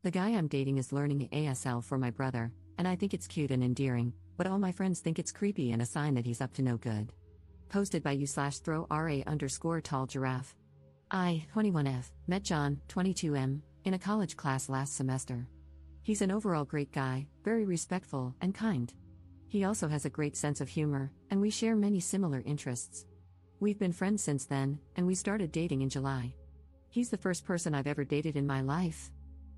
The guy I'm dating is learning ASL for my brother, and I think it's cute and endearing, but all my friends think it's creepy and a sign that he's up to no good. Posted by you/throw_ra_tall giraffe. I, 21F, met John, 22M, in a college class last semester. He's an overall great guy, very respectful and kind. He also has a great sense of humor, and we share many similar interests. We've been friends since then, and we started dating in July. He's the first person I've ever dated in my life.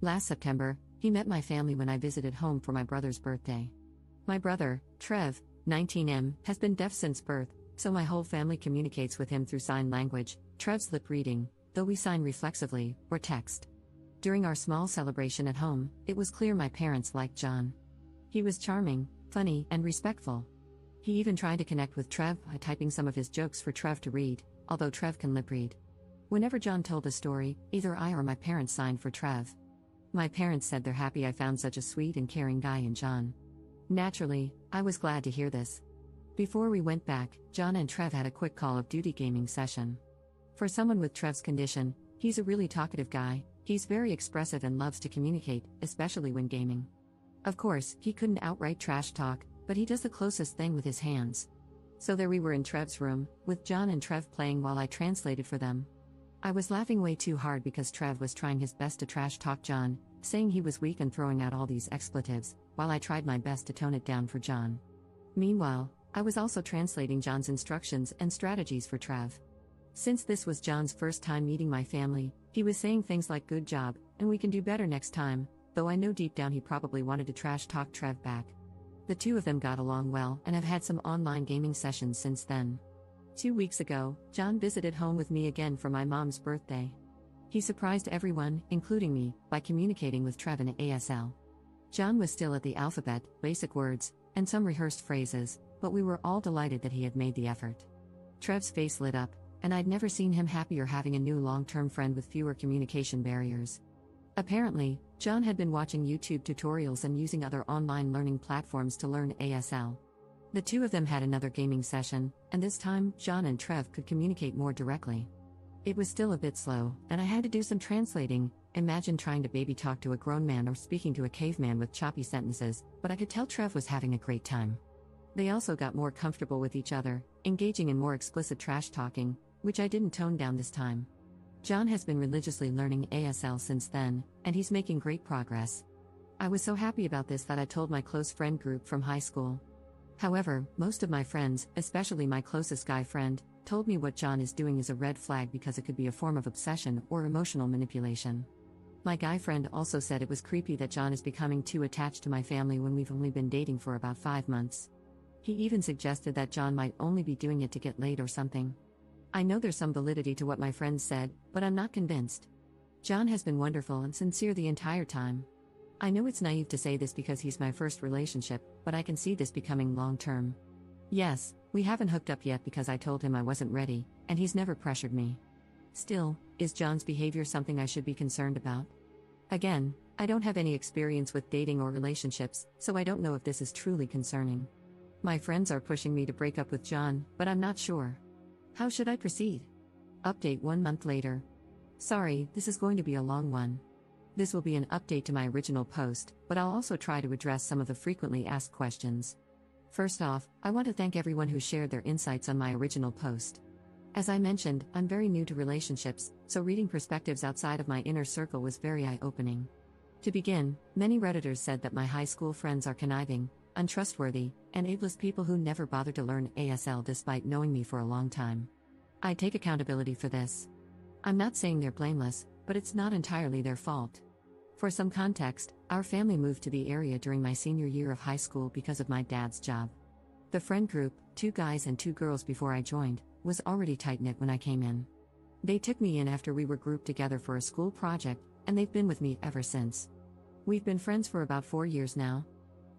Last September, he met my family when I visited home for my brother's birthday. My brother, Trev, 19M, has been deaf since birth, so my whole family communicates with him through sign language, Trev's lip reading, though we sign reflexively, or text. During our small celebration at home, it was clear my parents liked John. He was charming, funny, and respectful. He even tried to connect with Trev by typing some of his jokes for Trev to read, although Trev can lip read. Whenever John told a story, either I or my parents signed for Trev. My parents said they're happy I found such a sweet and caring guy in John. Naturally, I was glad to hear this. Before we went back, John and Trev had a quick Call of Duty gaming session. For someone with Trev's condition, he's a really talkative guy. He's very expressive and loves to communicate, especially when gaming. Of course, he couldn't outright trash talk, but he does the closest thing with his hands. So there we were in Trev's room, with John and Trev playing while I translated for them. I was laughing way too hard because Trev was trying his best to trash talk John, saying he was weak and throwing out all these expletives, while I tried my best to tone it down for John. Meanwhile, I was also translating John's instructions and strategies for Trev. Since this was John's first time meeting my family, he was saying things like "good job," and "we can do better next time," though I know deep down he probably wanted to trash talk Trev back. The two of them got along well and have had some online gaming sessions since then. 2 weeks ago, John visited home with me again for my mom's birthday. He surprised everyone, including me, by communicating with Trev in ASL. John was still at the alphabet, basic words, and some rehearsed phrases, but we were all delighted that he had made the effort. Trev's face lit up, and I'd never seen him happier having a new long-term friend with fewer communication barriers. Apparently, John had been watching YouTube tutorials and using other online learning platforms to learn ASL. The two of them had another gaming session, and this time, John and Trev could communicate more directly. It was still a bit slow, and I had to do some translating. Imagine trying to baby talk to a grown man or speaking to a caveman with choppy sentences, but I could tell Trev was having a great time. They also got more comfortable with each other, engaging in more explicit trash talking, which I didn't tone down this time. John has been religiously learning ASL since then, and he's making great progress. I was so happy about this that I told my close friend group from high school. However, most of my friends, especially my closest guy friend, told me what John is doing is a red flag because it could be a form of obsession or emotional manipulation. My guy friend also said it was creepy that John is becoming too attached to my family when we've only been dating for about 5 months. He even suggested that John might only be doing it to get laid or something. I know there's some validity to what my friends said, but I'm not convinced. John has been wonderful and sincere the entire time. I know it's naive to say this because he's my first relationship, but I can see this becoming long-term. Yes, we haven't hooked up yet because I told him I wasn't ready, and he's never pressured me. Still, is John's behavior something I should be concerned about? Again, I don't have any experience with dating or relationships, so I don't know if this is truly concerning. My friends are pushing me to break up with John, but I'm not sure. How should I proceed? Update 1 month later. Sorry, this is going to be a long one. This will be an update to my original post, but I'll also try to address some of the frequently asked questions. First off, I want to thank everyone who shared their insights on my original post. As I mentioned, I'm very new to relationships, so reading perspectives outside of my inner circle was very eye-opening. To begin, many Redditors said that my high school friends are conniving, untrustworthy, and ableist people who never bothered to learn ASL despite knowing me for a long time. I take accountability for this. I'm not saying they're blameless, but it's not entirely their fault. For some context, our family moved to the area during my senior year of high school because of my dad's job. The friend group, 2 guys and 2 girls before I joined, was already tight-knit when I came in. They took me in after we were grouped together for a school project, and they've been with me ever since. We've been friends for about 4 years now.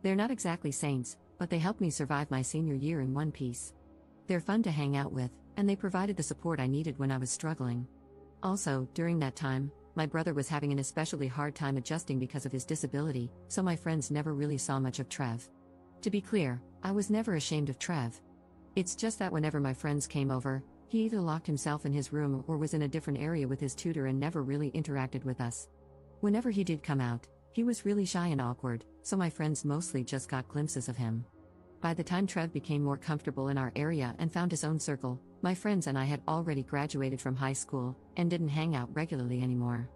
They're not exactly saints, but they helped me survive my senior year in one piece. They're fun to hang out with, and they provided the support I needed when I was struggling. Also, during that time, my brother was having an especially hard time adjusting because of his disability, so my friends never really saw much of Trev. To be clear, I was never ashamed of Trev. It's just that whenever my friends came over, he either locked himself in his room or was in a different area with his tutor and never really interacted with us. Whenever he did come out, he was really shy and awkward, so my friends mostly just got glimpses of him. By the time Trev became more comfortable in our area and found his own circle, my friends and I had already graduated from high school and didn't hang out regularly anymore.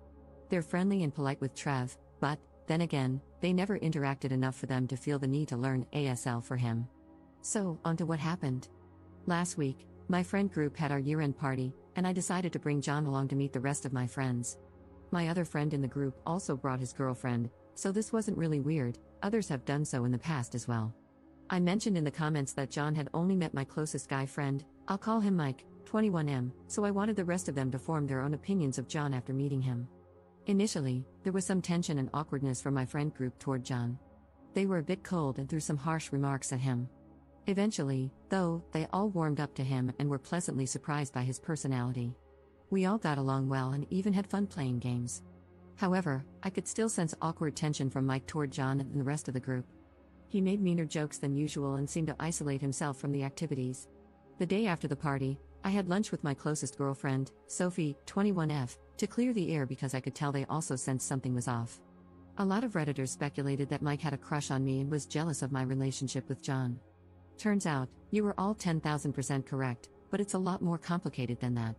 They're friendly and polite with Trev, but, then again, they never interacted enough for them to feel the need to learn ASL for him. So, on to what happened. Last week, my friend group had our year-end party, and I decided to bring John along to meet the rest of my friends. My other friend in the group also brought his girlfriend, so this wasn't really weird. Others have done so in the past as well. I mentioned in the comments that John had only met my closest guy friend, I'll call him Mike, 21M, so I wanted the rest of them to form their own opinions of John after meeting him. Initially, there was some tension and awkwardness from my friend group toward John. They were a bit cold and threw some harsh remarks at him. Eventually, though, they all warmed up to him and were pleasantly surprised by his personality. We all got along well and even had fun playing games. However, I could still sense awkward tension from Mike toward John and the rest of the group. He made meaner jokes than usual and seemed to isolate himself from the activities. The day after the party, I had lunch with my closest girlfriend, Sophie, 21F, to clear the air because I could tell they also sensed something was off. A lot of Redditors speculated that Mike had a crush on me and was jealous of my relationship with John. Turns out, you were all 10,000% correct, but it's a lot more complicated than that.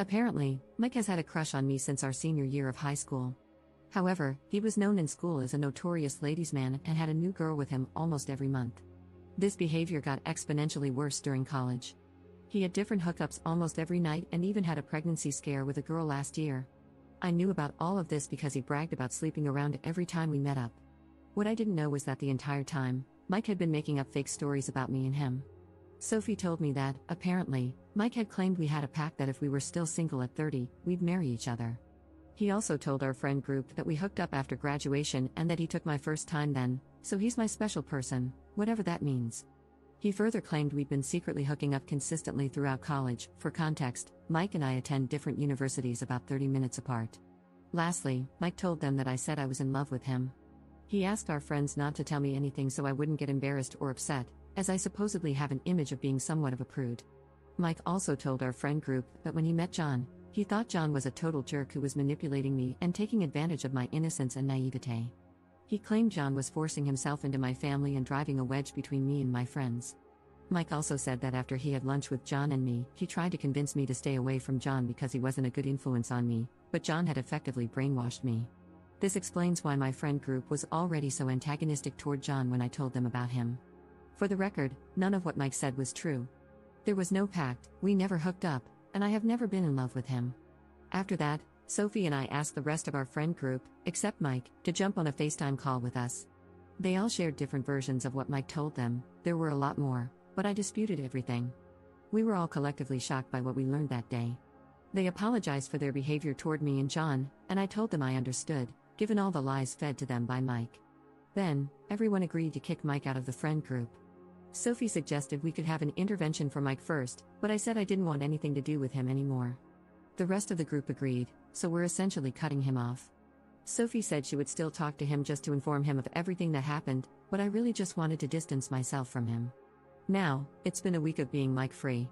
Apparently, Mike has had a crush on me since our senior year of high school. However, he was known in school as a notorious ladies' man and had a new girl with him almost every month. This behavior got exponentially worse during college. He had different hookups almost every night and even had a pregnancy scare with a girl last year. I knew about all of this because he bragged about sleeping around every time we met up. What I didn't know was that the entire time, Mike had been making up fake stories about me and him. Sophie told me that, apparently, Mike had claimed we had a pact that if we were still single at 30, we'd marry each other. He also told our friend group that we hooked up after graduation and that he took my first time then, so he's my special person, whatever that means. He further claimed we'd been secretly hooking up consistently throughout college. For context, Mike and I attend different universities about 30 minutes apart. Lastly, Mike told them that I said I was in love with him. He asked our friends not to tell me anything so I wouldn't get embarrassed or upset, as I supposedly have an image of being somewhat of a prude. Mike also told our friend group that when he met John, he thought John was a total jerk who was manipulating me and taking advantage of my innocence and naivete. He claimed John was forcing himself into my family and driving a wedge between me and my friends. Mike also said that after he had lunch with John and me, he tried to convince me to stay away from John because he wasn't a good influence on me, but John had effectively brainwashed me. This explains why my friend group was already so antagonistic toward John when I told them about him. For the record, none of what Mike said was true. There was no pact, we never hooked up, and I have never been in love with him. After that, Sophie and I asked the rest of our friend group, except Mike, to jump on a FaceTime call with us. They all shared different versions of what Mike told them. There were a lot more, but I disputed everything. We were all collectively shocked by what we learned that day. They apologized for their behavior toward me and John, and I told them I understood, given all the lies fed to them by Mike. Then, everyone agreed to kick Mike out of the friend group. Sophie suggested we could have an intervention for Mike first, but I said I didn't want anything to do with him anymore. The rest of the group agreed, so we're essentially cutting him off. Sophie said she would still talk to him just to inform him of everything that happened, but I really just wanted to distance myself from him. Now, it's been a week of being Mike-free.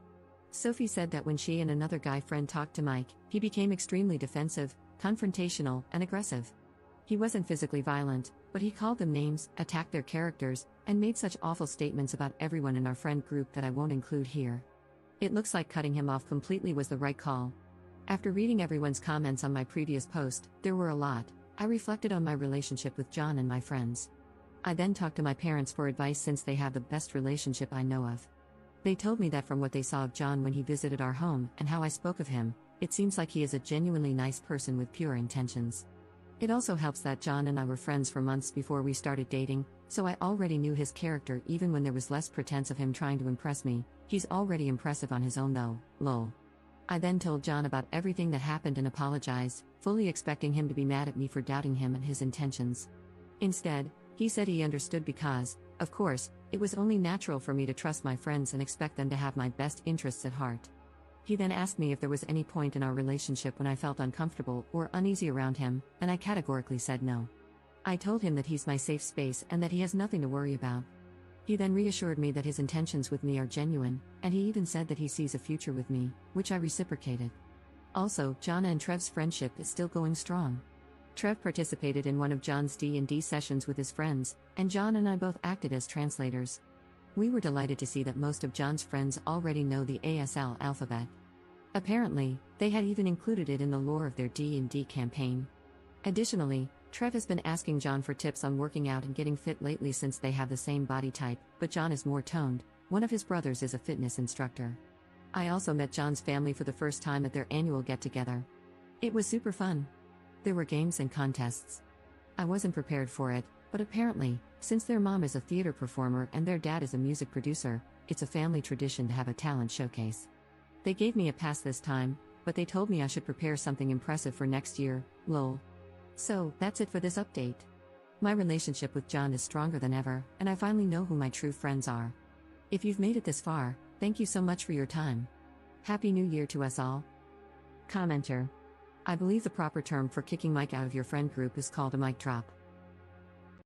Sophie said that when she and another guy friend talked to Mike, he became extremely defensive, confrontational, and aggressive. He wasn't physically violent, but he called them names, attacked their characters, and made such awful statements about everyone in our friend group that I won't include here. It looks like cutting him off completely was the right call. After reading everyone's comments on my previous post, there were a lot. I reflected on my relationship with John and my friends. I then talked to my parents for advice since they have the best relationship I know of. They told me that from what they saw of John when he visited our home and how I spoke of him, it seems like he is a genuinely nice person with pure intentions. It also helps that John and I were friends for months before we started dating, so I already knew his character even when there was less pretense of him trying to impress me. He's already impressive on his own though, lol. I then told John about everything that happened and apologized, fully expecting him to be mad at me for doubting him and his intentions. Instead, he said he understood because, of course, it was only natural for me to trust my friends and expect them to have my best interests at heart. He then asked me if there was any point in our relationship when I felt uncomfortable or uneasy around him, and I categorically said no. I told him that he's my safe space and that he has nothing to worry about. He then reassured me that his intentions with me are genuine, and he even said that he sees a future with me, which I reciprocated. Also, John and Trev's friendship is still going strong. Trev participated in one of John's D&D sessions with his friends, and John and I both acted as translators. We were delighted to see that most of John's friends already know the ASL alphabet. Apparently, they had even included it in the lore of their D&D campaign. Additionally, Trev has been asking John for tips on working out and getting fit lately since they have the same body type, but John is more toned. One of his brothers is a fitness instructor. I also met John's family for the first time at their annual get-together. It was super fun. There were games and contests. I wasn't prepared for it, but apparently, since their mom is a theater performer and their dad is a music producer, it's a family tradition to have a talent showcase. They gave me a pass this time, but they told me I should prepare something impressive for next year, lol. So, that's it for this update. My relationship with John is stronger than ever, and I finally know who my true friends are. If you've made it this far, thank you so much for your time. Happy New Year to us all. Commenter. I believe the proper term for kicking Mike out of your friend group is called a mic drop.